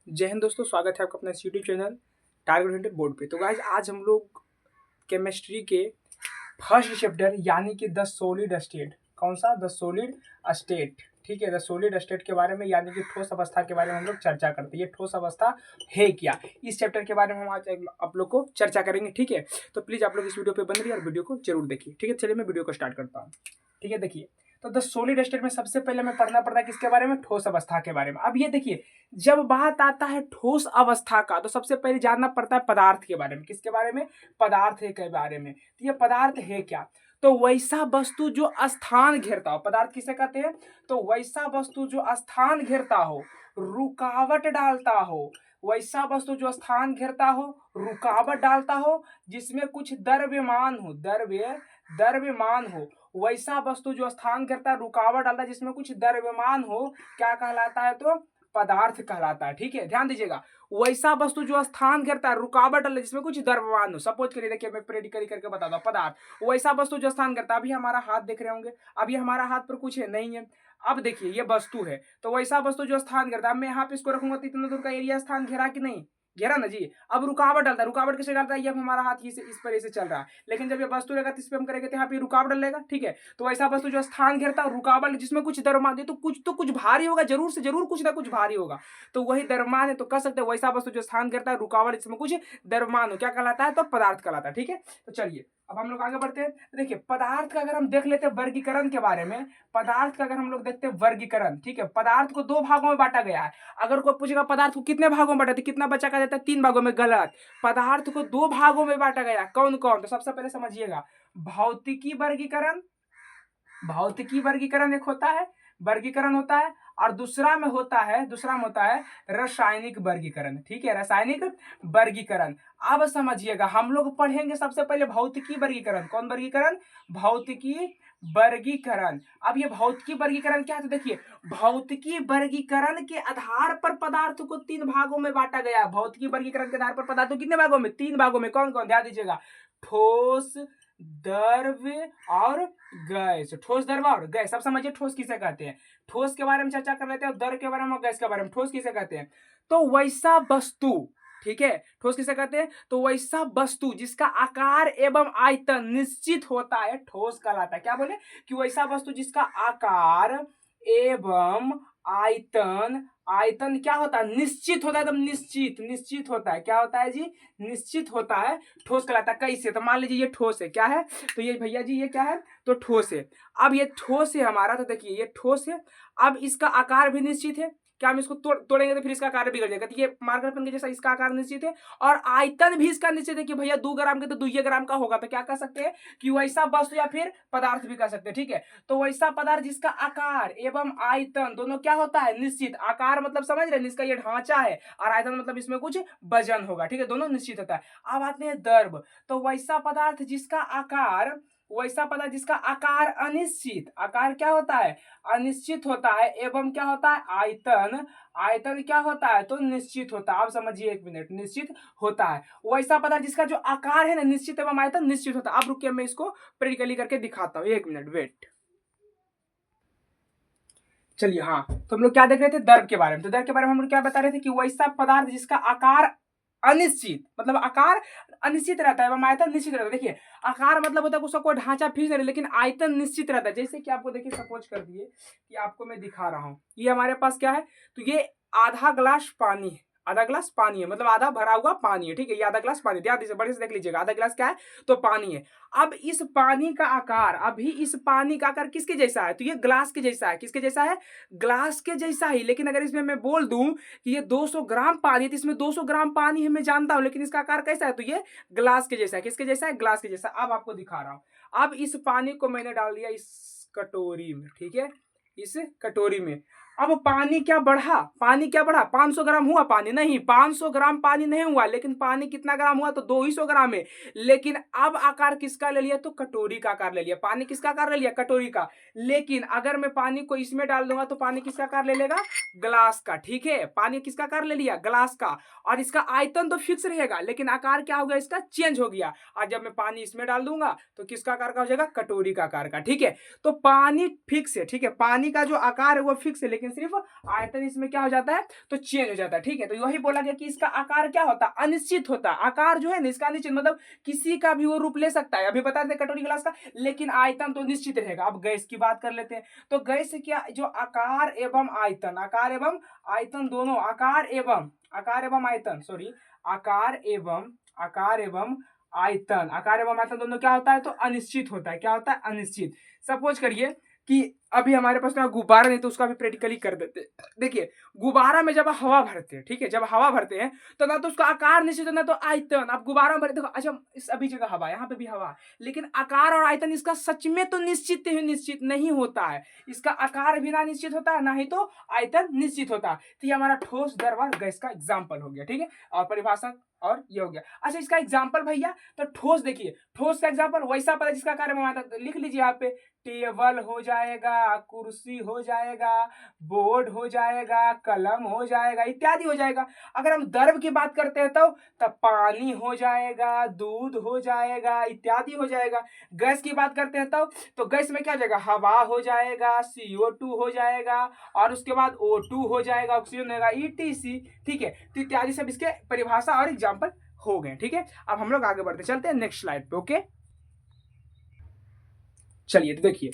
जय हिंद दोस्तों, स्वागत है आपका अपना YouTube channel target oriented board पे। तो गाइस आज हम लोग केमिस्ट्री के फर्स्ट चैप्टर यानी कि द सॉलिड स्टेट, कौन सा? The solid state. ठीक है, द सॉलिड स्टेट के बारे में यानी कि ठोस अवस्था के बारे में हम लोग चर्चा करते हैं। ये ठोस अवस्था है क्या, इस चैप्टर के बारे में हम आज आप लोग को चर्चा करेंगे। ठीक है, तो प्लीज आप लोग इस वीडियो पे बन रही और वीडियो को जरूर देखिए। ठीक है, चलिए मैं वीडियो को स्टार्ट करता हूँ। ठीक है, देखिए तो द सॉलिड स्टेट में सबसे पहले हमें पढ़ना पड़ता है किसके बारे में? ठोस अवस्था के बारे में। अब ये देखिए, जब बात आता है ठोस अवस्था का तो सबसे पहले जानना पड़ता है पदार्थ के बारे में। किसके बारे में? पदार्थ के बारे में। तो ये पदार्थ है क्या? तो वैसा वस्तु जो स्थान घेरता हो। पदार्थ किसे कहते हैं? तो वैसा वस्तु जो स्थान घेरता हो, रुकावट डालता हो। वैसा वस्तु जो स्थान घेरता हो, रुकावट डालता हो, जिसमें कुछ द्रव्यमान हो, द्रव्यमान हो। वैसा वस्तु जो स्थान घेरता है, रुकावट डालता है, जिसमें कुछ द्रव्यमान हो, क्या कहलाता है? तो पदार्थ कहलाता है। ठीक है, ध्यान दीजिएगा। वैसा वस्तु जो स्थान घेरता है, रुकावट डालता है, जिसमें कुछ द्रव्यमान हो। सपोज करिए, देखिए मैं प्रैक्टिकली करके बताता हूँ। पदार्थ वैसा वस्तु जो स्थान करता है। अभी हमारा हाथ देख रहे होंगे, अभी हमारा हाथ पर कुछ है नहीं है। अब देखिए ये वस्तु है, तो वैसा वस्तु जो स्थान करता है। अब मैं यहाँ पे इसको रखूंगा तो इतना दूर का एरिया स्थान घेरा कि नहीं? घेरा ना जी। अब रुकावट डालता है, रुकावट किसे डालता है? ये हमारा हाथ इस पर ऐसे चल रहा है, लेकिन जब ये वस्तु रहेगा तो इस पे हम करेंगे तो यहाँ पे रुकावट डालेगा। ठीक है, तो ऐसा वस्तु जो स्थान घेरता है, रुकावट, जिसमें कुछ द्रव्यमान है, तो कुछ भारी होगा, जरूर से जरूर कुछ ना कुछ भारी होगा। तो वही द्रव्यमान है, तो कह सकते हैं वैसा वस्तु जो स्थान करता है, रुकावट, जिसमें कुछ द्रव्यमान हो, क्या कहलाता है? तो पदार्थ कहलाता है। ठीक है, तो चलिए अब हम लोग आगे बढ़ते हैं। देखिए पदार्थ का अगर हम देख लेते हैं वर्गीकरण के बारे में, पदार्थ का अगर हम लोग देखते हैं वर्गीकरण। ठीक है, पदार्थ को दो भागों में बांटा गया है। अगर कोई पूछेगा पदार्थ को कितने भागों में बांटा, तो कितना बच्चा कह देता है? 3 भागों में। गलत। पदार्थ को 2 भागों में बांटा गया। कौन कौन? तो सबसे पहले समझिएगा, भौतिकी वर्गीकरण। भौतिकी वर्गीकरण एक होता है, वर्गीकरण होता है, और दूसरा में होता है रासायनिक वर्गीकरण। ठीक है, रासायनिक वर्गीकरण। अब समझिएगा, हम लोग पढ़ेंगे सबसे पहले भौतिकी वर्गीकरण। कौन वर्गीकरण? भौतिकी वर्गीकरण। अब ये भौतिकी वर्गीकरण क्या है? तो देखिए, भौतिकी वर्गीकरण के आधार पर पदार्थ को 3 भागों में बांटा गया है। भौतिकी वर्गीकरण के आधार पर पदार्थ को कितने भागों में? 3 भागों में। कौन कौन? ध्यान दीजिएगा, ठोस, द्रव्य और गैस। ठोस, द्रव्य और गैस। अब समझिए ठोस किसे कहते हैं। ठोस के बारे में चर्चा कर लेते हैं, और द्रव्य के बारे में और गैस के बारे में। ठोस किसे कहते हैं? तो वैसा वस्तु। ठीक है, ठोस किसे कहते हैं? तो वैसा वस्तु जिसका आकार एवं आयतन निश्चित होता है, ठोस कहलाता है। क्या बोले? कि वैसा वस्तु जिसका आकार एवं आयतन, आयतन क्या होता है? निश्चित होता है, एकदम निश्चित होता है। क्या होता है जी? निश्चित होता है, ठोस कहलाता है। कैसे? तो मान लीजिए ये ठोस है, क्या है? तो ये भैया जी ये क्या है? तो ठोस है। अब ये ठोस है हमारा, तो देखिए ये ठोस है। अब इसका आकार भी निश्चित है। क्या हम इसको तोड़ेंगे तो फिर इसका आकार बिगड़ जाएगा? तो ये मार्कर पेन के जैसा इसका आकार निश्चित है, और आयतन भी इसका निश्चित है कि भैया 2 ग्राम के तो 2 ग्राम का होगा। तो क्या कह सकते हैं? कि वैसा वस्तु या फिर पदार्थ भी कह सकते हैं। ठीक है, तो वैसा पदार्थ जिसका आकार एवं आयतन दोनों क्या होता है? निश्चित। आकार मतलब समझ रहे हैं, इसका ये ढांचा है, और आयतन मतलब इसमें कुछ वजन होगा। ठीक है, दोनों निश्चित होता है। अब आते हैं द्रव। तो वैसा पदार्थ जिसका आकार अनिश्चित, आकार क्या होता है? अनिश्चित होता है, एवं क्या होता है? आयतन, आयतन क्या होता है? तो निश्चित होता है। आप समझिए, 1 मिनट, निश्चित होता है। वैसा पदार्थ जिसका जो आकार है ना, निश्चित एवं आयतन निश्चित होता है। अब रुकिए, मैं इसको प्रैक्टिकली करके दिखाता हूँ। 1 मिनट वेट। चलिए, हाँ, तो हम लोग क्या देख रहे थे? द्रव के बारे में। तो द्रव के बारे में हम लोग क्या बता रहे थे? कि वैसा पदार्थ जिसका आकार अनिश्चित, मतलब आकार अनिश्चित रहता है एवं आयतन निश्चित रहता है। देखिए, आकार मतलब होता है उसका कोई ढांचा फिक्स नहीं, लेकिन आयतन निश्चित रहता है। जैसे कि आपको देखिए, सपोज कर दिए कि आपको मैं दिखा रहा हूं, ये हमारे पास क्या है? तो ये आधा ग्लास पानी है। आधा ग्लास पानी है, मतलब आधा भरा हुआ पानी है। ठीक है, ये आधा ग्लास पानी, ध्यान दीजिए, बड़े से देख लीजिएगा। आधा ग्लास क्या है? तो पानी है। अब इस पानी का आकार, अभी इस पानी का आकार किसके जैसा है? तो ये ग्लास के जैसा है। किसके जैसा है? ग्लास के जैसा ही। लेकिन अगर इसमें मैं बोल दूं कि ये 200 ग्राम पानी है, तो इसमें 200 ग्राम पानी है, मैं जानता हूं, लेकिन इसका आकार कैसा है? तो ये ग्लास के जैसा है। किसके जैसा है? ग्लास के जैसा। अब आपको दिखा रहा हूं। अब इस पानी को मैंने डाल दिया इस कटोरी में। ठीक है, इस कटोरी में। अब पानी क्या बढ़ा? पानी क्या बढ़ा? 500 ग्राम हुआ पानी? नहीं, 500 ग्राम पानी नहीं हुआ, लेकिन पानी कितना ग्राम हुआ? तो 200 ग्राम है। लेकिन अब आकार किसका ले लिया? तो कटोरी का आकार ले लिया। पानी किसका आकार ले लिया? कटोरी का। लेकिन अगर मैं पानी को इसमें डाल दूंगा तो पानी किसका आकार ले लेगा? ग्लास का। ठीक है, पानी किसका आकार ले लिया? ग्लास का। और इसका आयतन तो फिक्स रहेगा, लेकिन आकार क्या हो गया? इसका चेंज हो गया। और जब मैं पानी इसमें डाल दूंगा तो किसका आकार का हो जाएगा? कटोरी का आकार का। ठीक है, तो पानी फिक्स है। ठीक है, पानी का जो आकार है वो फिक्स है, लेकिन लेकिन सिर्फ आयतन इसमें क्या हो जाता है, तो चेंज हो जाता है। ठीक है, तो यही बोला गया कि इसका आकार क्या होता है, अनिश्चित होता है। आकार जो है ना इसका अनिश्चित, मतलब किसी का भी वो रूप ले सकता है। अभी बता देते कटोरी ग्लास का, लेकिन आयतन तो निश्चित रहेगा। अब गैस की बात कर लेते हैं, तो गैस क्या, जो आकार एवं आयतन, आकार एवं आयतन दोनों, आकार एवं आयतन, सॉरी, आकार एवं आयतन दोनों क्या होता है, तो अनिश्चित होता है। क्या होता है, अनिश्चित। सपोज करिए कि अभी हमारे पास ना गुब्बारा नहीं, तो उसका भी प्रैक्टिकली कर देते हैं। देखिए, गुब्बारा में जब हवा भरते हैं, ठीक है, जब हवा भरते हैं तो ना तो उसका आकार निश्चित है ना तो आयतन। अब गुब्बारा में भरते, देखो, अच्छा इस अभी जगह हवा, यहाँ पे भी हवा, लेकिन आकार और आयतन इसका सच में तो निश्चित नहीं होता है। इसका आकार भी ना निश्चित होता है, ना ही तो आयतन निश्चित होता है। तो ये हमारा ठोस, द्रव, गैस का एग्जाम्पल हो गया। ठीक है, और परिभाषा और ये हो गया। अच्छा, इसका एग्जाम्पल भैया, तो ठोस, देखिए ठोस का एग्जाम्पल वैसा पता जिसका कार्य में आता, तो लिख लीजिए यहाँ पे, टेबल हो जाएगा, कुर्सी हो जाएगा, बोर्ड हो जाएगा, कलम हो जाएगा, इत्यादि हो जाएगा। अगर हम द्रव की बात करते हैं तो तब पानी हो जाएगा, दूध हो जाएगा, इत्यादि हो जाएगा। गैस की बात करते हैं तो गैस में क्या हो जाएगा, हवा हो जाएगा, CO2 हो जाएगा, और उसके बाद O2 हो जाएगा, ऑक्सीजन होगा, ETC। ठीक है, तो इत्यादि सब इसके परिभाषा और एग्जाम्पल हो गए। ठीक है, अब हम लोग आगे बढ़ते चलते हैं नेक्स्ट स्लाइड पे। ओके, चलिए, तो देखिए,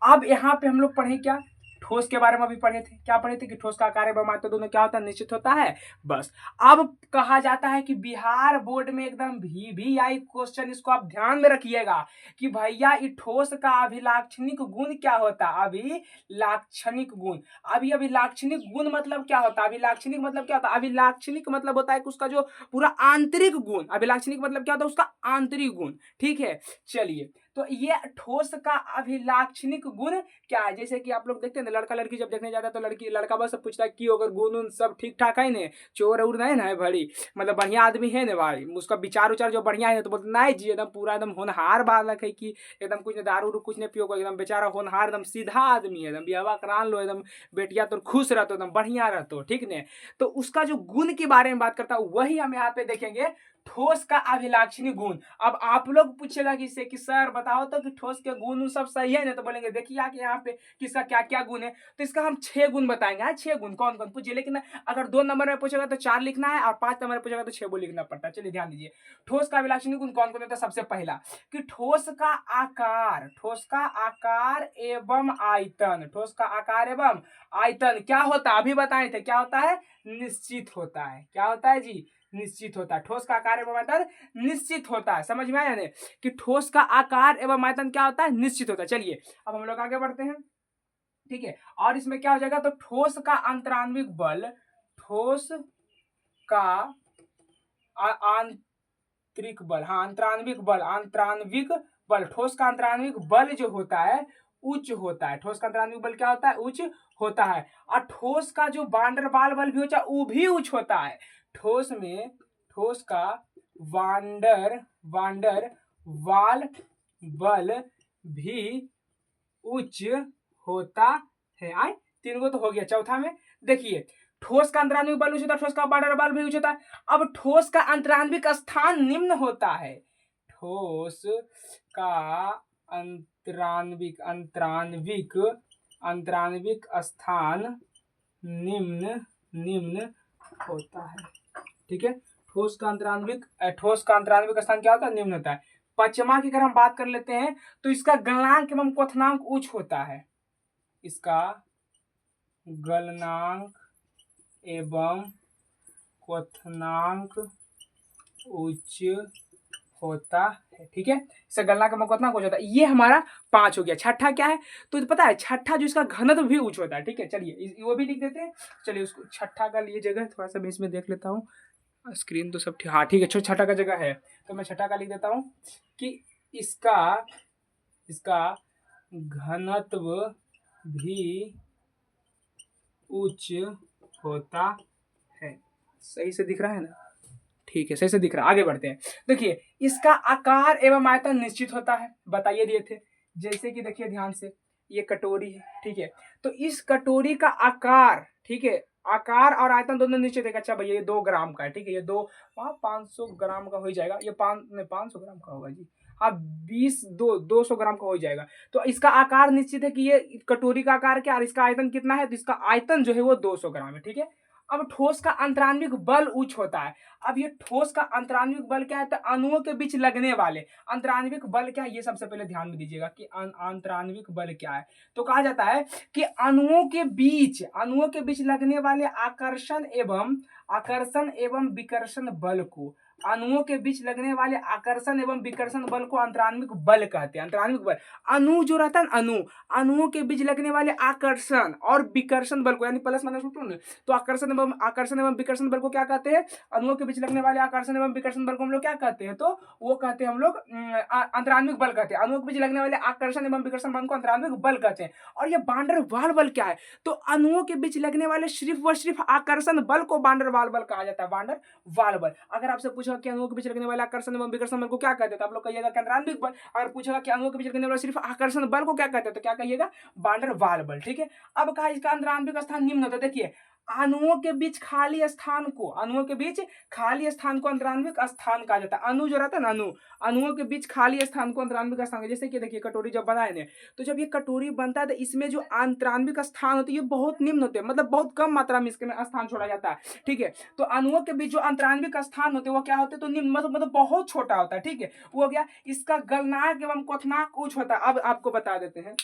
अब यहाँ पे हम लोग पढ़े क्या, ठोस के बारे में भी पढ़े थे। क्या पढ़े थे कि ठोस का आकार एवं आयतन दोनों क्या होता है, निश्चित होता है। बस, अब कहा जाता है कि बिहार बोर्ड में एकदम VVI क्वेश्चन, इसको आप ध्यान में रखिएगा कि भैया ये ठोस का अभिलाक्षणिक गुण क्या होता है, अभिलाक्षणिक गुण। अभिलाक्षणिक गुण मतलब क्या होता है, अभिलाक्षणिक मतलब क्या होता है, अभिलाक्षणिक मतलब होता है कि उसका जो पूरा आंतरिक गुण, अभिलाक्षणिक मतलब क्या होता है, उसका आंतरिक गुण। ठीक है, चलिए, तो ये ठोस का अभिलाक्षणिक गुण क्या है। जैसे कि आप लोग देखते हैं ना, लड़का लड़की जब देखने जाता है तो लड़का बस पूछता है कि अगर गुण उन सब ठीक ठाक है ना, चोर उर नहीं ना भाई, मतलब बढ़िया आदमी है ना भाई, उसका विचार उचार जो बढ़िया है, तो बोलते नहीं जी एकदम पूरा एकदम होनहार बालक है, कि एकदम कुछ दारू उरू कुछ नहीं पियो, एकदम बेचारा होनहार एकदम सीधा आदमी है, एकदम ब्याह करा लो, एकदम बेटिया तो खुश रहते, एकदम बढ़िया रहते, ठीक ने। तो उसका जो गुण के बारे में बात करता है, वही हम यहाँ पे देखेंगे, ठोस का अभिलाक्षणिक गुण। अब आप लोग पूछेगा कि सर बताओ तो कि ठोस के गुण सब सही है ना, तो बोलेंगे देखिए कि यहाँ पे किसका क्या क्या गुण है, तो इसका हम 6 गुण बताएंगे। 6 गुण कौन कौन पूछिए, लेकिन अगर 2 नंबर में पूछेगा तो 4 लिखना है, और 5 नंबर में पूछेगा तो 6 लिखना पड़ता है। चलिए ध्यान दीजिए, ठोस का अभिलाक्षणिक गुण कौन कौन होता है। सबसे पहला कि ठोस का आकार एवं आयतन, ठोस का आकार एवं आयतन क्या होता है, अभी बताए थे, क्या होता है, निश्चित होता है। क्या होता है जी, निश्चित होता है। ठोस का आकार एवं आयतन निश्चित होता है। समझ में आया ना कि ठोस का आकार एवं आयतन क्या होता है, निश्चित होता है। चलिए, अब हम लोग आगे बढ़ते हैं। ठीक है, और इसमें क्या हो जाएगा, तो ठोस का अंतराण्विक बल, ठोस का आंतरिक बल, हाँ अंतराण्विक बल, ठोस का अंतराण्विक बल जो होता है उच्च होता है। ठोस का अंतराण्विक बल क्या होता है, उच्च होता है। और ठोस का जो वांडरवाल बल भी होता है वो भी उच्च होता है। ठोस का वांडर वाल बल भी उच्च होता है। आए, 3 गो तो हो गया। चौथा में देखिए, ठोस का अंतराण्विक बल उच्च होता है, ठोस का वांडर बल भी उच्च होता है। अब ठोस का अंतराण्विक स्थान निम्न होता है। ठोस का अंतराण्विक स्थान निम्न होता है। ठीक है, ठोस का अंतराण्विक स्थान क्या होता है, निम्न होता है। 5वां की अगर हम बात कर लेते हैं तो इसका गलनांक एवं क्वथनांक उच्च होता है। इसका गलनांक एवं क्वथनांक उच्च होता है। ठीक है, इसका गलनांक एवं क्वथनांक उच्च होता है। ये हमारा 5 हो गया। छठा क्या है, तो पता है छठा जो इसका घनत्व भी उच्च होता है। ठीक है, चलिए वो भी लिख देते हैं। चलिए उसको छठा का लिए जगह थोड़ा सा मैं इसमें देख लेता हूँ, स्क्रीन तो सब ठीक, हाँ ठीक है, छठा का जगह है तो मैं छठा का लिख देता हूँ कि इसका घनत्व भी उच्च होता है। सही से दिख रहा है ना, ठीक है, सही से दिख रहा है। आगे बढ़ते हैं। देखिए, इसका आकार एवं आयतन निश्चित होता है, बताइए दिए थे। जैसे कि देखिए ध्यान से, ये कटोरी है, ठीक है, तो इस कटोरी का आकार, ठीक है, आकार और आयतन दोनों निश्चित है। अच्छा भैया ये 2 ग्राम का है, ठीक है, ये 500 ग्राम का हो जाएगा, ये 500 ग्राम का होगा जी, हाँ 200 ग्राम का हो जाएगा। तो इसका आकार निश्चित है कि ये कटोरी का आकार क्या, और इसका आयतन कितना है, तो इसका आयतन जो है वो 200 ग्राम है। ठीक है, अब ठोस का अंतराण्विक बल उच्च होता है। अब ये ठोस का अंतराण्विक बल क्या है, तो अणुओं के बीच लगने वाले अंतराण्विक बल क्या है, ये सबसे पहले ध्यान में दीजिएगा कि अंतराण्विक बल क्या है। तो कहा जाता है कि अणुओं के बीच लगने वाले आकर्षण एवं विकर्षण बल को, अणुओं के बीच लगने वाले आकर्षण एवं विकर्षण बल को अंतराण्विक बल कहते हैं। अंतराण्विक बल, अणु जो रहता है ना, अणुओं के बीच लगने वाले आकर्षण और विकर्षण बल को, यानी प्लस माइनस, तो आकर्षण एवं विकर्षण बल को क्या कहते हैं, अणुओं के बीच लगने वाले आकर्षण एवं विकर्षण बल को हम लोग क्या कहते हैं, तो वो कहते हैं हम लोग अंतराण्विक बल कहते हैं। अणुओं के बीच लगने वाले आकर्षण एवं विकर्षण बल को अंतराण्विक बल कहते हैं। और ये वान डेर वाल बल क्या है, तो अणुओं के बीच लगने वाले सिर्फ व सिर्फ आकर्षण बल को वान डेर वाल बल कहा जाता है। वान डेर वाल बल, अगर आपसे पूछा कि अणुओं के बीच लगने वाले आकर्षण एवं विकर्षण बल को क्या कहते हैं, तो आप लोग कहिएगा कि अंतराण्विक बल। अगर पूछेगा कि अणुओं के बीच लगने वाले सिर्फ आकर्षण बल को क्या कहते हैं, तो क्या कहिएगा, वान डेर वाल बल। ठीक है, अब कहा इसका अंतराण्विक स्थान निम्न होता है। देखिए, अणुओं के बीच खाली स्थान को अंतराण्विक स्थान कहा जाता है। अणु जो रहता है ना, अणुओं के बीच खाली स्थान को अंतराण्विक स्थान, जैसे कि देखिए कटोरी जब बनाए ने, तो जब ये कटोरी बनता है तो इसमें जो अंतराण्विक स्थान होते हैं ये बहुत निम्न होते हैं, मतलब बहुत कम मात्रा में इसके स्थान छोड़ा जाता है। ठीक है, तो अणुओं के बीच जो अंतराण्विक स्थान होते हैं वो क्या होते हैं, तो निम्न, मतलब बहुत छोटा होता है। ठीक है, वो हो गया। इसका गलनांक एवं क्वथनांक उच्च होता है। अब आपको बता देते हैं,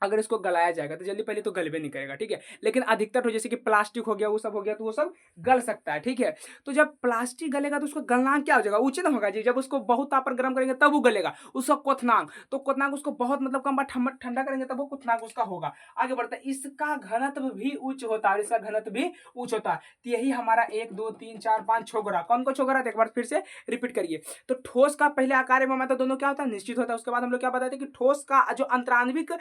अगर इसको गलाया जाएगा तो जल्दी पहले तो गलबे नहीं करेगा। ठीक है, लेकिन अधिकतर तो जैसे कि प्लास्टिक हो गया, वो सब हो गया, तो वो सब गल सकता है। ठीक है, तो जब प्लास्टिक गलेगा तो उसका गलनांक क्या हो जाएगा, ऊंचे ना होगा जी। जब उसको बहुत ताप पर गर्म करेंगे तब वो गलेगा, उसका क्वथनांक, तो क्वथनांक उसको बहुत मतलब कम बार ठंडा करेंगे तब वो क्वथनांक उसका होगा। आगे बढ़ता है, इसका घनत्व भी उच्च होता है, इसका घनत्व भी उच्च होता है। तो यही हमारा 1 2 3 4 5 6 गोरा, कौन को 6 गोरा, एक बार फिर से रिपीट करिए। तो ठोस का पहले आकार एवं मात्रा दोनों क्या होता है, निश्चित होता है। उसके बाद हम लोग क्या बताते हैं कि ठोस का जो अंतराण्विक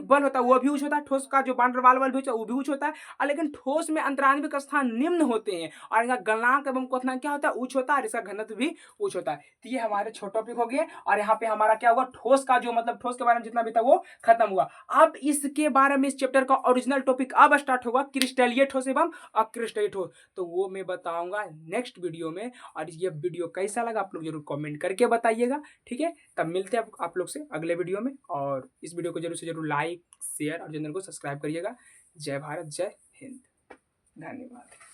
बल होता है वो भी उच्च होता है, ठोस का जो वान डेर वाल बल भी होता है वो भी उच्च होता है। और लेकिन ठोस में अंतराण्विक स्थान निम्न होते हैं और इनका गलनांक एवं क्वथनांक क्या होता है, उच्च होता है, और इसका घनत्व भी उच्च होता है। तो ये हमारे छोटे टॉपिक हो गए, और यहाँ पे हमारा क्या हुआ, ठोस का जो मतलब ठोस के बारे में जितना भी था वो खत्म हुआ। अब इसके बारे में इस चैप्टर का ओरिजिनल टॉपिक अब स्टार्ट होगा, क्रिस्टलीय ठोस एवं अक्रिस्टलीय ठोस, तो वो मैं बताऊंगा नेक्स्ट वीडियो में। और ये वीडियो कैसा लगा आप लोग जरूर कमेंट करके बताइएगा। ठीक है, तब मिलते हैं आप लोग से अगले वीडियो में, और इस वीडियो को जरूर से जरूर लाइक शेयर और चैनल को सब्सक्राइब करिएगा। जय भारत, जय हिंद, धन्यवाद।